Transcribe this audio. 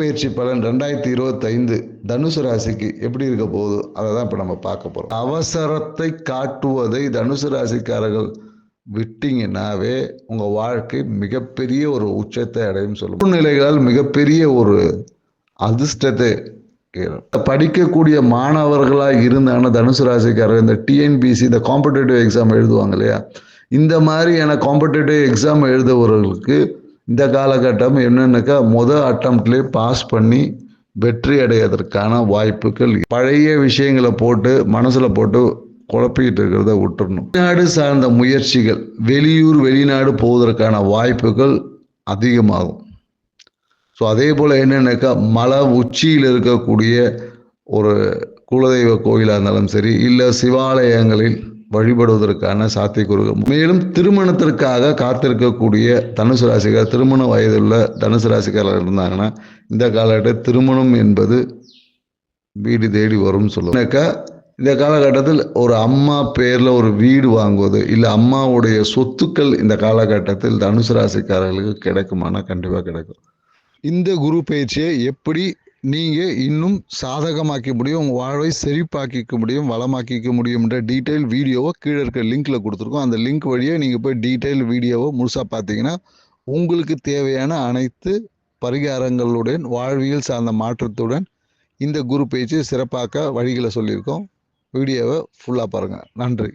பயிற்சி பலன் 2025 தனுசு ராசிக்கு எப்படி இருக்க போகுது அதை தான் இப்போ நம்ம பார்க்க போகிறோம். அவசரத்தை காட்டுவதை தனுசு ராசிக்காரர்கள் விட்டீங்கன்னாவே உங்கள் வாழ்க்கை மிகப்பெரிய ஒரு உச்சத்தை அடையும் சொல்லும். சூழ்நிலைகளால் மிகப்பெரிய ஒரு அதிர்ஷ்டத்தை படிக்கக்கூடிய மாணவர்களாக இருந்தாங்கன்னா தனுசு ராசிக்காரர்கள் இந்த டிஎன்பிசி இந்த காம்படிட்டிவ் எக்ஸாம் எழுதுவாங்க இல்லையா, இந்த மாதிரியான காம்படிட்டிவ் எக்ஸாம் எழுதுபவர்களுக்கு இந்த காலகட்டம் என்னென்னாக்கா அட்டம்ப்ட்லேயே பாஸ் பண்ணி வெற்றி அடைவதற்கான வாய்ப்புகள். பழைய விஷயங்களை போட்டு மனசில் போட்டு குழப்பிக்கிட்டு இருக்கிறத விட்டுறணும். வெளிநாடு சார்ந்த முயற்சிகள், வெளியூர் வெளிநாடு போவதற்கான வாய்ப்புகள் அதிகமாகும். ஸோ அதே போல் என்னென்னாக்கா மலை உச்சியில் இருக்கக்கூடிய ஒரு குலதெய்வ கோயிலாக இருந்தாலும் சரி, இல்லை சிவாலயங்களில் வழிபடுவதற்கான சாத்தியக்கூறுகள். மேலும் திருமணத்திற்காக காத்திருக்கக்கூடிய தனுசு ராசிக்காரர், திருமண வயதுள்ள தனுசு ராசிக்காரர் இருந்தாங்கன்னா இந்த காலகட்டத்தில் திருமணம் என்பது வீடு தேடி வரும்னு சொல்லுவாங்க. இந்த காலகட்டத்தில் ஒரு அம்மா பேரில் ஒரு வீடு வாங்குவது, இல்லை அம்மாவுடைய சொத்துக்கள் இந்த காலகட்டத்தில் தனுசு ராசிக்காரர்களுக்கு கிடைக்குமானா கண்டிப்பாக கிடைக்கும். இந்த குரு பயிற்சியை எப்படி நீங்கள் இன்னும் சாதகமாக்க முடியும், உங்கள் வாழ்வை செழிப்பாக்கிக்க முடியும், வளமாக்கிக்க முடியும்ன்ற டீட்டெயில் வீடியோவை கீழே இருக்க லிங்க்கில் கொடுத்துருக்கோம். அந்த லிங்க் வழியாக நீங்கள் போய் டீட்டெயில் வீடியோவை முழுசாக பார்த்தீங்கன்னா உங்களுக்கு தேவையான அனைத்து பரிகாரங்களுடன் வாழ்வியல் சார்ந்த மாற்றத்துடன் இந்த குரு பயிற்சியை சிறப்பாக்க வழிகளை சொல்லியிருக்கோம். வீடியோவை ஃபுல்லாக பாருங்கள். நன்றி.